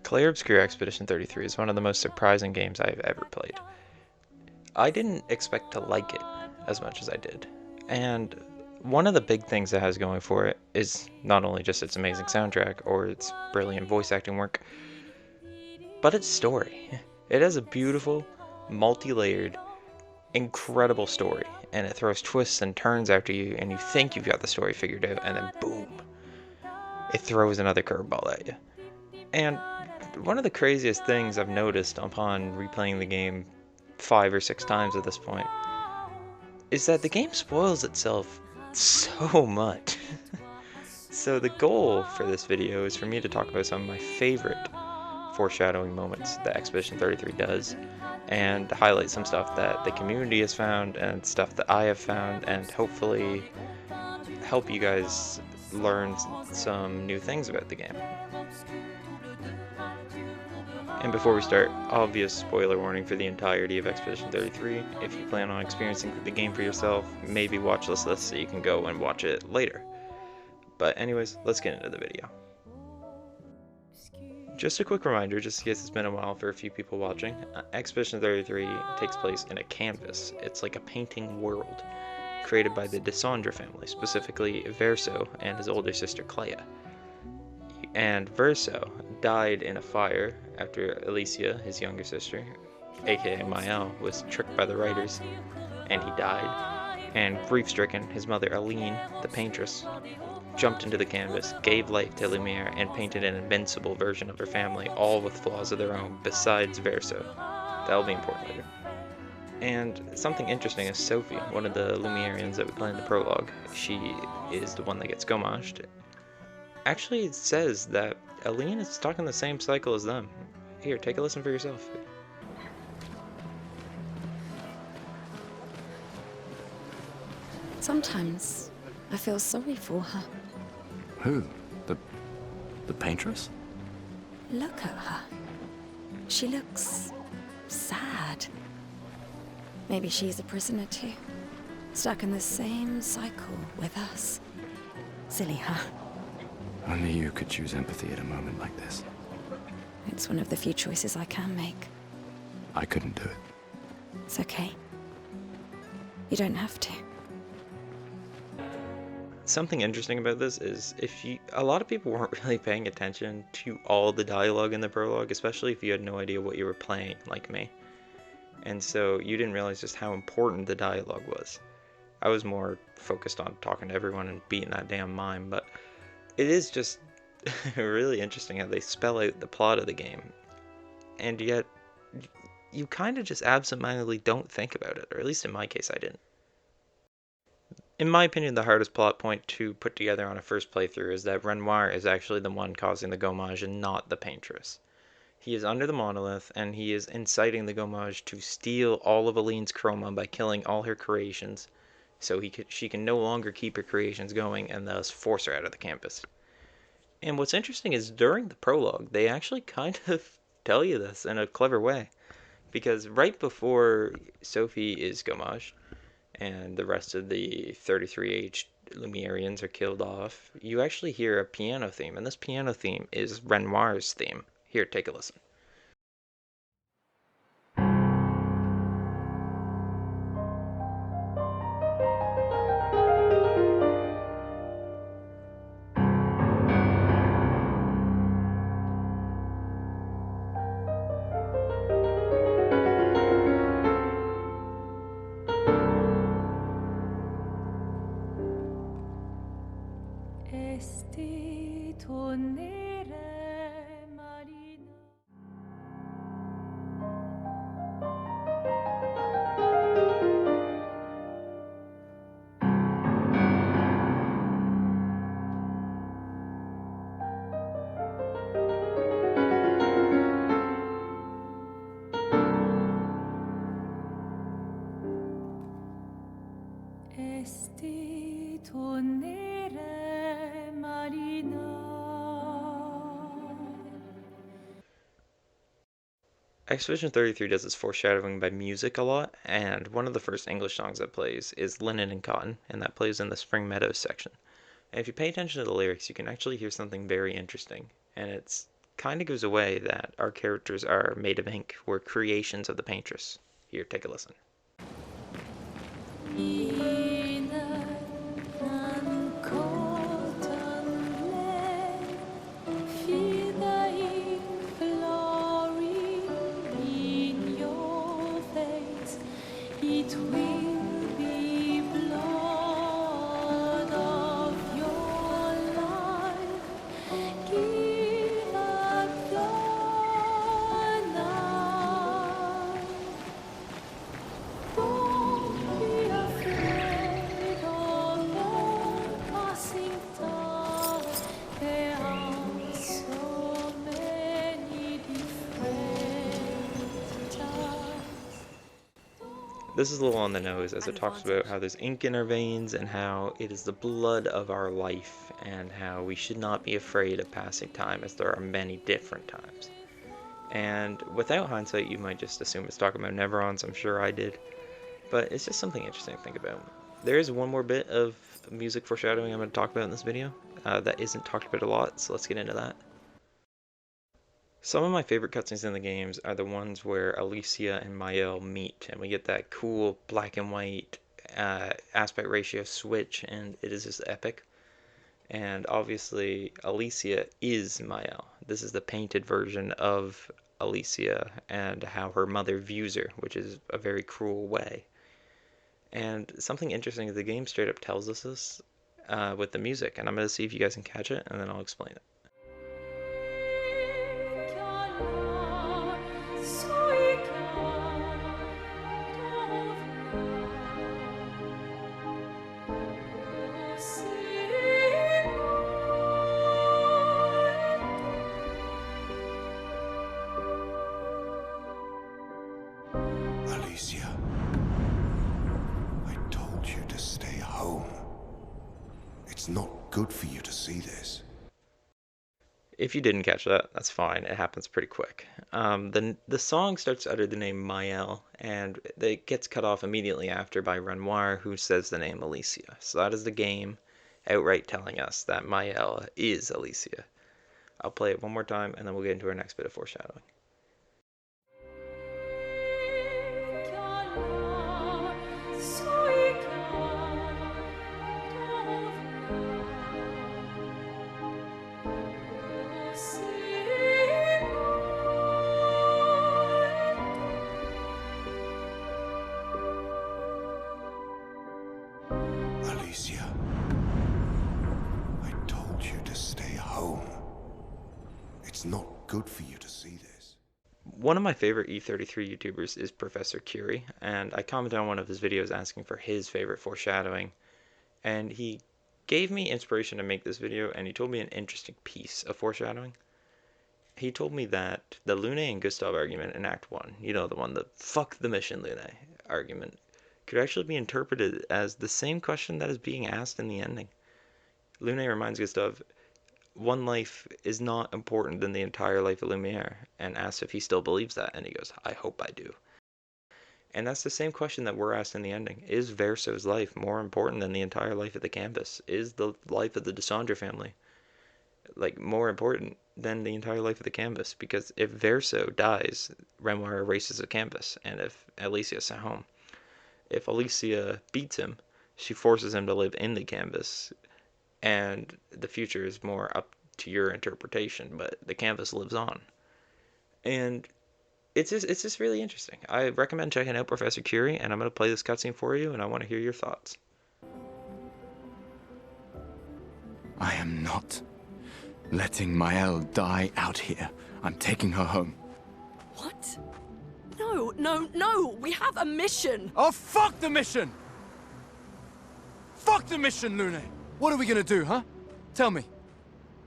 Clair Obscure Expedition 33 is one of the most surprising games I've ever played. I didn't expect to like it as much as I did. And one of the big things it has going for it is not only just its amazing soundtrack or its brilliant voice acting work, but its story. It has a beautiful, multi-layered, incredible story, and it throws twists and turns after you, and you think you've got the story figured out, and then boom, it throws another curveball at you. And one of the craziest things I've noticed upon replaying the game 5 or 6 times at this point is that the game spoils itself so much. So the goal for this video is for me to talk about some of my favorite foreshadowing moments that Expedition 33 does, and highlight some stuff that the community has found and stuff that I have found, and hopefully help you guys learn some new things about the game. And before we start, obvious spoiler warning for the entirety of Expedition 33. If you plan on experiencing the game for yourself, maybe watch this list so you can go and watch it later. But anyways, let's get into the video. Just a quick reminder, just in case it's been a while for a few people watching, Expedition 33 takes place in a canvas. It's like a painting world, created by the Desandra family, specifically Verso and his older sister Clea. And Verso died in a fire after Alicia, his younger sister, aka Maelle, was tricked by the writers, and he died. And grief-stricken, his mother Aline, the paintress, jumped into the canvas, gave life to Lumiere, and painted an invincible version of her family, all with flaws of their own, besides Verso. That'll be important later. And something interesting is Sophie, one of the Lumiereans that we play in the prologue. She is the one that gets gommaged. Actually, it says that Aline is stuck in the same cycle as them. Here, take a listen for yourself. Sometimes I feel sorry for her. Who? The paintress? Look at her. She looks sad. Maybe she's a prisoner too, stuck in the same cycle with us. Silly her. Only you could choose empathy at a moment like this. It's one of the few choices I can make. I couldn't do it. It's okay. You don't have to. Something interesting about this is a lot of people weren't really paying attention to all the dialogue in the prologue, especially if you had no idea what you were playing, like me. And so you didn't realize just how important the dialogue was. I was more focused on talking to everyone and beating that damn mime, but it is just really interesting how they spell out the plot of the game, and yet you kind of just absentmindedly don't think about it, or at least in my case I didn't. In my opinion, the hardest plot point to put together on a first playthrough is that Renoir is actually the one causing the Gommage and not the paintress. He is under the monolith, and he is inciting the Gommage to steal all of Aline's chroma by killing all her creations, so she can no longer keep her creations going and thus force her out of the campus. And what's interesting is during the prologue, they actually kind of tell you this in a clever way. Because right before Sophie is gommaged, and the rest of the 33H Lumiereans are killed off, you actually hear a piano theme, and this piano theme is Renoir's theme. Here, take a listen. Expedition 33 does its foreshadowing by music a lot, and one of the first English songs that plays is Linen and Cotton, and that plays in the Spring Meadows section. And if you pay attention to the lyrics, you can actually hear something very interesting, and it's kind of gives away that our characters are made of ink. We're creations of the paintress. Here, take a listen. This is a little on the nose as it talks about how there's ink in our veins and how it is the blood of our life and how we should not be afraid of passing time as there are many different times. And without hindsight, you might just assume it's talking about Neverons. I'm sure I did. But it's just something interesting to think about. There is one more bit of music foreshadowing I'm going to talk about in this video that isn't talked about a lot, so let's get into that. Some of my favorite cutscenes in the games are the ones where Alicia and Maelle meet, and we get that cool black and white aspect ratio switch, and it is just epic. And obviously, Alicia is Maelle. This is the painted version of Alicia and how her mother views her, which is a very cruel way. And something interesting is the game straight up tells us this with the music, and I'm going to see if you guys can catch it, and then I'll explain it. Alicia, I told you to stay home. It's not good for you to see this. If you didn't catch that, that's fine. It happens pretty quick. The song starts under the name Maelle, and it gets cut off immediately after by Renoir, who says the name Alicia. So that is the game outright telling us that Maelle is Alicia. I'll play it one more time, and then we'll get into our next bit of foreshadowing. Alicia, I told you to stay home. It's not good for you to see this. One of my favorite E33 YouTubers is Professor Curie, and I commented on one of his videos asking for his favorite foreshadowing, and he gave me inspiration to make this video, and he told me an interesting piece of foreshadowing. He told me that the Lune and Gustave argument in Act 1, you know, the one, the fuck the mission Lune argument, could actually be interpreted as the same question that is being asked in the ending. Lune reminds Gustave, one life is not important than the entire life of Lumiere, and asks if he still believes that, and he goes, I hope I do. And that's the same question that we're asked in the ending. Is Verso's life more important than the entire life of the campus? Is the life of the Desandre family more important than the entire life of the campus? Because if Verso dies, Renoir erases the campus, and if Alicia is sent home. If Alicia beats him, she forces him to live in the canvas, and the future is more up to your interpretation, but the canvas lives on. And it's just really interesting. I recommend checking out Professor Curie, and I'm going to play this cutscene for you, and I want to hear your thoughts. I am not letting Maelle die out here. I'm taking her home. What? No, no, no! We have a mission! Oh, fuck the mission! Fuck the mission, Lune! What are we gonna do, huh? Tell me.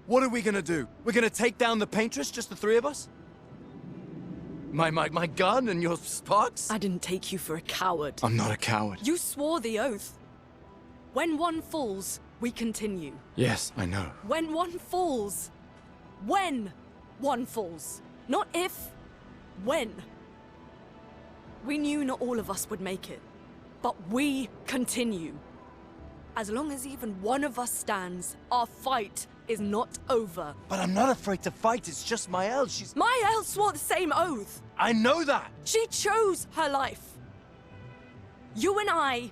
What are we gonna do? We're gonna take down the Paintress, just the three of us? My gun and your sparks? I didn't take you for a coward. I'm not a coward. You swore the oath. When one falls, we continue. Yes, I know. When one falls. When one falls. Not if. When We knew not all of us would make it, but we continue. As long as even one of us stands, our fight is not over. But I'm not afraid to fight, it's just Maelle, she's... Maelle swore the same oath. I know that! She chose her life. You and I...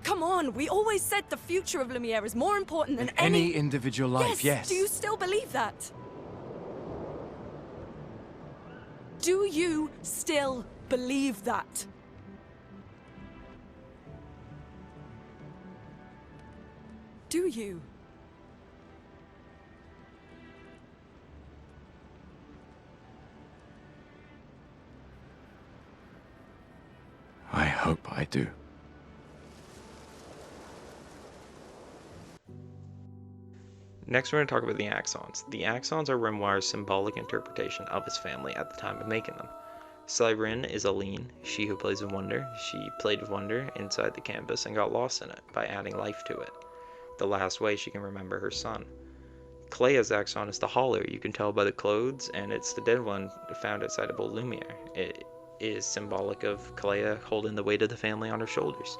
Come on, we always said the future of Lumiere is more important than Any individual life, yes. Do you still believe that? Do you still believe that? Do you? I hope I do. Next, we're going to talk about the axons. The axons are Renoir's symbolic interpretation of his family at the time of making them. Cyrene is Aline, she who plays with Wonder. She played with Wonder inside the canvas and got lost in it by adding life to it, the last way she can remember her son. Clea's axon is the Holler, you can tell by the clothes, and it's the dead one found outside of Old Lumiere. It is symbolic of Clea holding the weight of the family on her shoulders.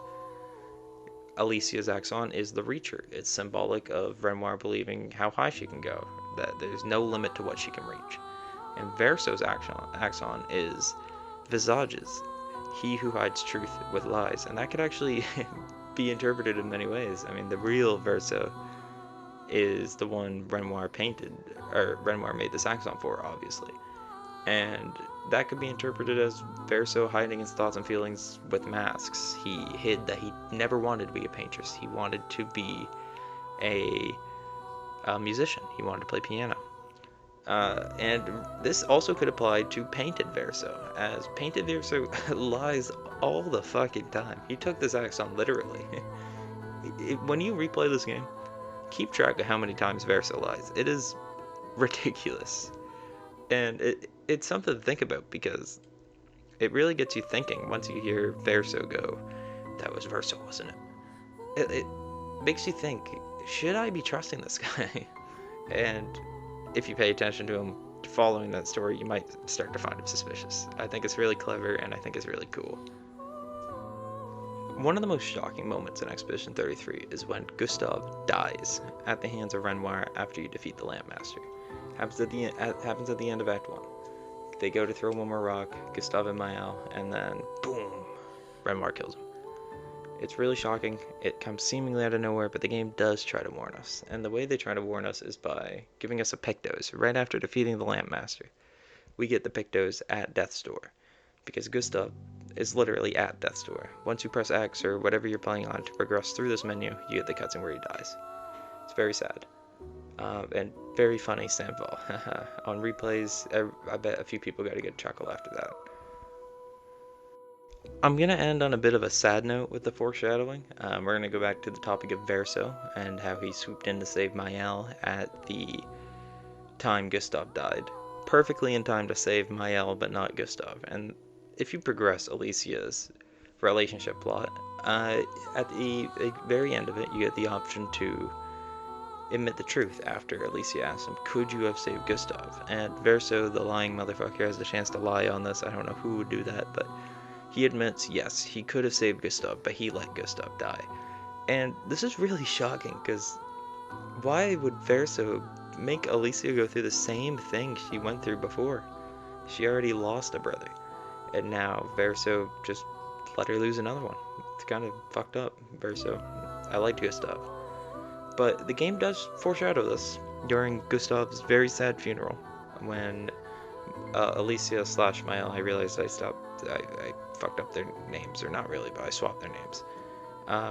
Alicia's axon is the Reacher. It's symbolic of Renoir believing how high she can go, that there's no limit to what she can reach. And Verso's axon is Visages, he who hides truth with lies. And that could actually be interpreted in many ways. I mean, the real Verso is the one Renoir painted, or Renoir made this axon for, obviously. And that could be interpreted as Verso hiding his thoughts and feelings with masks. He hid that he never wanted to be a paintress. He wanted to be a musician. He wanted to play piano. And this also could apply to Painted Verso, as Painted Verso lies all the fucking time. He took this axon literally. When you replay this game, keep track of how many times Verso lies. It is ridiculous. And it's something to think about, because it really gets you thinking once you hear Verso go, that was Verso, wasn't it? It makes you think, should I be trusting this guy? And if you pay attention to him following that story, you might start to find him suspicious. I think it's really clever, and I think it's really cool. One of the most shocking moments in Expedition 33 is when Gustave dies at the hands of Renoir after you defeat the Lampmaster. Happens at the end of Act 1. They go to throw one more rock, Gustave and Maelle, and then boom, Renoir kills him. It's really shocking. It comes seemingly out of nowhere, but the game does try to warn us. And the way they try to warn us is by giving us a Pictos right after defeating the Lampmaster. We get the Pictos at Death's Door, because Gustave is literally at Death's Door. Once you press X or whatever you're playing on to progress through this menu, you get the cutscene where he dies. It's very sad. And very funny Samval. On replays, I bet a few people got a good chuckle after that. I'm going to end on a bit of a sad note with the foreshadowing. We're going to go back to the topic of Verso and how he swooped in to save Maelle at the time Gustave died. Perfectly in time to save Maelle, but not Gustave. And if you progress Alicia's relationship plot, at the very end of it, you get the option to admit the truth after Alicia asks him, could you have saved Gustave? And Verso, the lying motherfucker, has the chance to lie on this. I don't know who would do that, but he admits, yes, he could have saved Gustave, but he let Gustave die. And this is really shocking, because why would Verso make Alicia go through the same thing she went through before? She already lost a brother, and now Verso just let her lose another one. It's kind of fucked up, Verso. I liked Gustave. But the game does foreshadow this during Gustave's very sad funeral, when Alicia / Maelle, I realized I fucked up their names, or not really, but I swapped their names.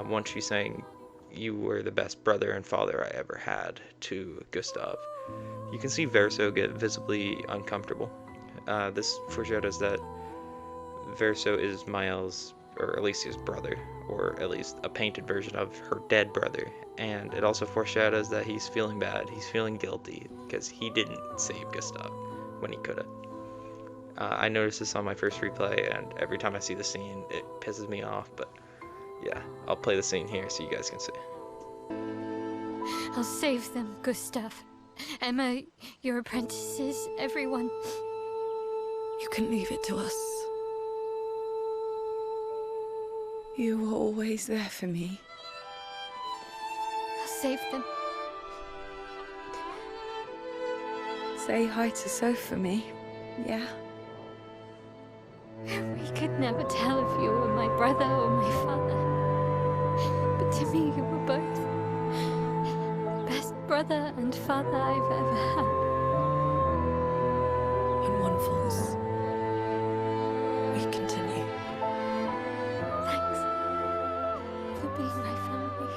Once she's saying, you were the best brother and father I ever had, to Gustave, you can see Verso get visibly uncomfortable. This foreshadows that Verso is Maelle's, or Alicia's brother, or at least a painted version of her dead brother. And it also foreshadows that he's feeling bad, he's feeling guilty, because he didn't save Gustave when he could have. I noticed this on my first replay, and every time I see the scene, it pisses me off, but yeah, I'll play the scene here so you guys can see. I'll save them, Gustave. Emma, your apprentices, everyone. You can leave it to us. You were always there for me. I'll save them. Say hi to Sophie for me, yeah? We could never tell if you were my brother or my father. But to me, you were both. The best brother and father I've ever had. When one falls, we continue. Thanks for being my family.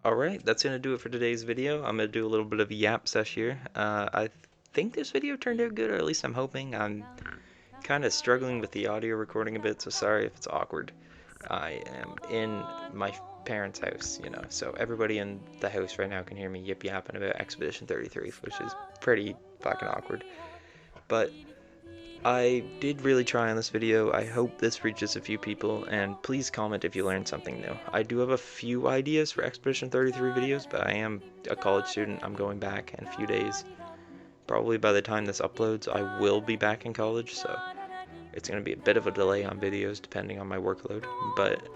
Alright, that's going to do it for today's video. I'm going to do a little bit of a Yap Sesh here. I think this video turned out good, or at least I'm hoping. I'm kind of struggling with the audio recording a bit, so sorry if it's awkward. I am in my parents' house, you know, so everybody in the house right now can hear me yip-yapping about Expedition 33, which is pretty fucking awkward. But I did really try on this video. I hope this reaches a few people, and please comment if you learned something new. I do have a few ideas for Expedition 33 videos, but I am a college student. I'm going back in a few days. Probably by the time this uploads, I will be back in college, so it's going to be a bit of a delay on videos depending on my workload. But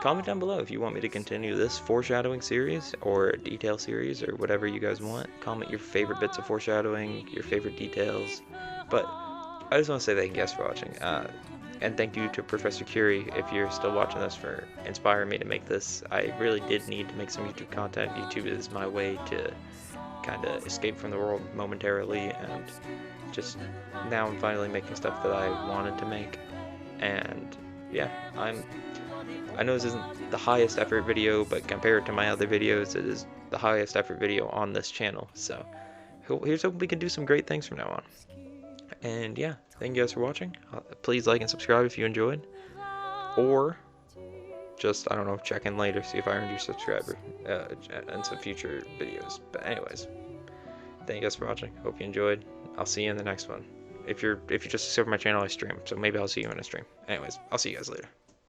comment down below if you want me to continue this foreshadowing series or a detail series or whatever you guys want. Comment your favorite bits of foreshadowing, your favorite details. But I just want to say thank you guys for watching. And thank you to Professor Curie if you're still watching this for inspiring me to make this. I really did need to make some YouTube content. YouTube is my way to kind of escape from the world momentarily, and just now I'm finally making stuff that I wanted to make. And yeah, I know this isn't the highest effort video, but compared to my other videos, it is the highest effort video on this channel. So here's hoping we can do some great things from now on. And yeah, thank you guys for watching. Please like and subscribe if you enjoyed, or just, I don't know, check in later, see if I earned your subscriber in some future videos. But anyways, thank you guys for watching. Hope you enjoyed. I'll see you in the next one. If you're just subscribed to my channel, I stream, so maybe I'll see you in a stream. Anyways, I'll see you guys later.